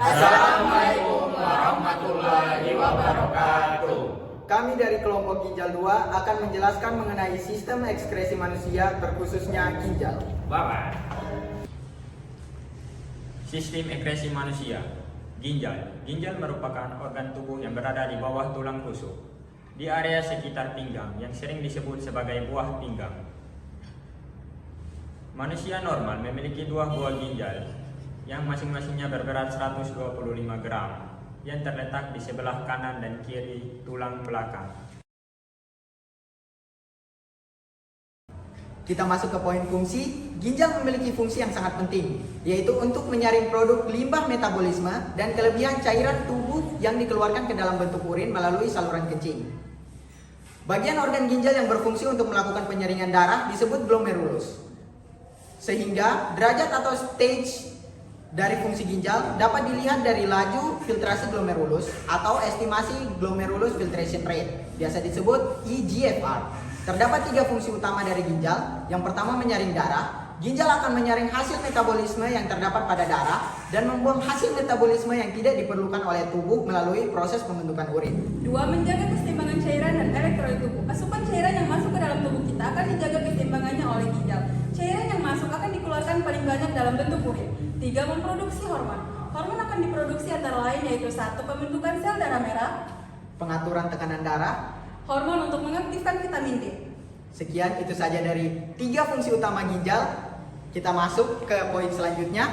Assalamualaikum warahmatullahi wabarakatuh. Kami dari kelompok Ginjal 2 akan menjelaskan mengenai sistem ekskresi manusia, terkhususnya ginjal. Bapak. Sistem ekskresi manusia. Ginjal. Ginjal merupakan organ tubuh yang berada di bawah tulang rusuk, di area sekitar pinggang yang sering disebut sebagai buah pinggang. Manusia normal memiliki 2 buah ginjal yang masing-masingnya berberat 125 gram yang terletak di sebelah kanan dan kiri tulang belakang. Kita masuk ke poin fungsi. Ginjal memiliki fungsi yang sangat penting, yaitu untuk menyaring produk limbah metabolisme dan kelebihan cairan tubuh yang dikeluarkan ke dalam bentuk urin melalui saluran kencing. Bagian organ ginjal yang berfungsi untuk melakukan penyaringan darah disebut glomerulus. Sehingga derajat atau stage dari fungsi ginjal dapat dilihat dari laju filtrasi glomerulus atau estimasi glomerulus filtration rate, biasa disebut eGFR. Terdapat 3 fungsi utama dari ginjal. Yang pertama, menyaring darah. Ginjal akan menyaring hasil metabolisme yang terdapat pada darah dan membuang hasil metabolisme yang tidak diperlukan oleh tubuh melalui proses pembentukan urin. 2. Menjaga keseimbangan cairan dan elektrolit tubuh. Asupan cairan yang masuk ke dalam tubuh kita akan dijaga keseimbangannya oleh ginjal. Cairan yang masuk akan dikeluarkan paling banyak dalam bentuk urin. 3. Memproduksi hormon. Hormon akan diproduksi antara lain yaitu 1. Pembentukan sel darah merah, Pengaturan tekanan darah. hormon untuk mengaktifkan vitamin D. Sekian, itu saja dari 3 fungsi utama ginjal. Kita masuk ke poin selanjutnya.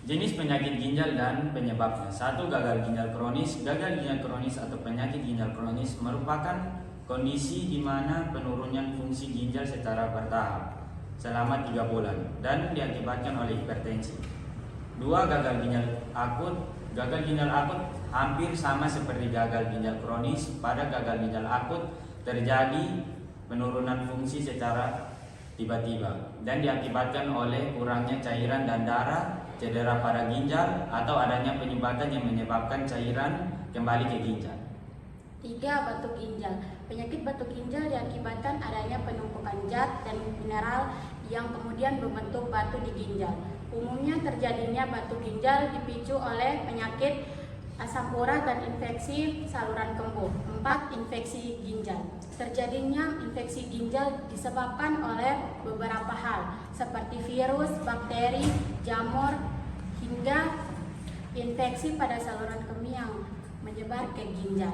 Jenis penyakit ginjal dan penyebabnya. 1. Gagal ginjal kronis. Gagal ginjal kronis atau penyakit ginjal kronis merupakan kondisi di mana penurunan fungsi ginjal secara bertahap selama 3 bulan dan diakibatkan oleh hipertensi. 2. Gagal ginjal akut. Gagal ginjal akut hampir sama seperti gagal ginjal kronis. Pada gagal ginjal akut terjadi penurunan fungsi secara tiba-tiba dan diakibatkan oleh kurangnya cairan dan darah, cedera pada ginjal, atau adanya penyumbatan yang menyebabkan cairan kembali ke ginjal. 3. Batuk ginjal. Penyakit batuk ginjal diakibatkan adanya penumpukan zat dan mineral yang kemudian membentuk batu di ginjal. Umumnya terjadinya batuk ginjal dipicu oleh penyakit asam urat dan infeksi saluran kemih. 4. Infeksi ginjal. Terjadinya infeksi ginjal disebabkan oleh beberapa hal seperti virus, bakteri, jamur, hingga infeksi pada saluran kemih yang menyebar ke ginjal.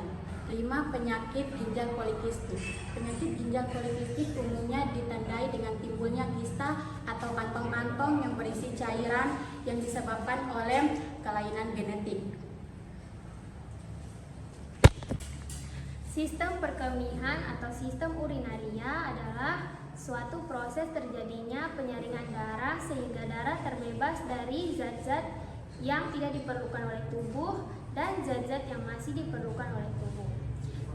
5. Penyakit ginjal polikistik. Penyakit ginjal polikistik umumnya ditandai dengan timbulnya kista atau kantong-kantong yang berisi cairan yang disebabkan oleh kelainan genetik. Sistem perkemihan atau sistem urinaria adalah suatu proses terjadinya penyaringan darah sehingga darah terbebas dari zat-zat yang tidak diperlukan oleh tubuh dan zat-zat yang masih diperlukan oleh tubuh.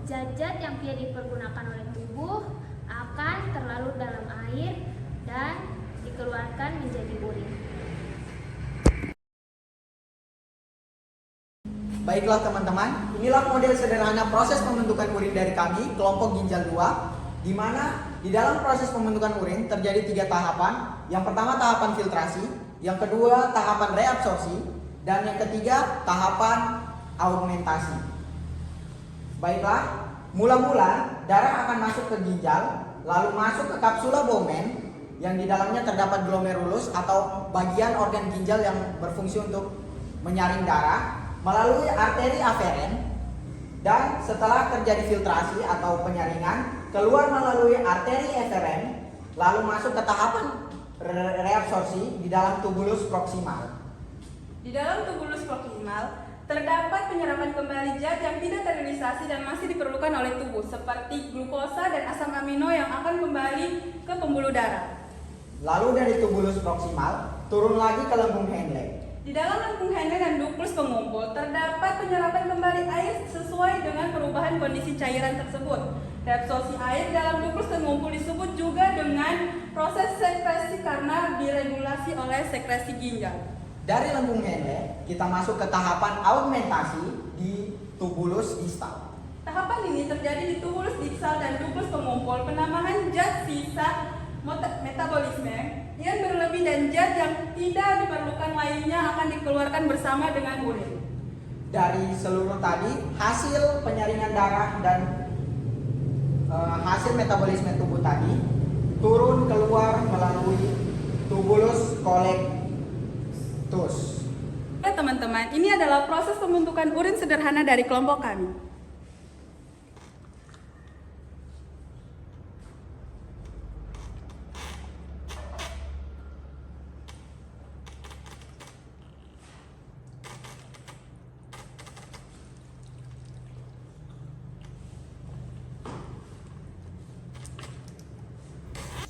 Zat-zat yang tidak dipergunakan oleh tubuh akan terlarut dalam air dan dikeluarkan menjadi urin. Baiklah teman-teman, inilah model sederhana proses pembentukan urin dari kami, kelompok Ginjal 2, di mana di dalam proses pembentukan urin terjadi 3 tahapan. Yang pertama tahapan filtrasi, yang kedua tahapan reabsorpsi, dan yang ketiga tahapan augmentasi. Baiklah, mula-mula darah akan masuk ke ginjal, lalu masuk ke kapsula Bowman yang di dalamnya terdapat glomerulus atau bagian organ ginjal yang berfungsi untuk menyaring darah, melalui arteri aferen, dan setelah terjadi filtrasi atau penyaringan keluar melalui arteri eferen, lalu masuk ke tahapan reabsorpsi di dalam tubulus proksimal. Di dalam tubulus proksimal terdapat penyerapan kembali zat yang tidak terrealisasi dan masih diperlukan oleh tubuh seperti glukosa dan asam amino yang akan kembali ke pembuluh darah. Lalu dari tubulus proksimal turun lagi ke lembung Henle. Di dalam lambung Henle dan duklus pengumpul terdapat penyerapan kembali air sesuai dengan perubahan kondisi cairan tersebut. Reabsorpsi air dalam duklus pengumpul disebut juga dengan proses sekresi karena diregulasi oleh sekresi ginjal. Dari lembung Henle kita masuk ke tahapan augmentasi di tubulus distal. Tahapan ini terjadi di tubulus distal dan duklus pengumpul. Penambahan zat sisa metabolisme yang berlebih dan zat yang tidak diperlukan lainnya akan dikeluarkan bersama dengan urin. Dari seluruh tadi, hasil penyaringan darah dan hasil metabolisme tubuh tadi turun keluar melalui tubulus collectus. Oke teman-teman, ini adalah proses pembentukan urin sederhana dari kelompok kami.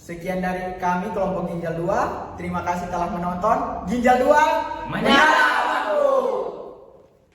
Sekian dari kami kelompok Ginjal 2. Terima kasih telah menonton. Ginjal 2 Menyala!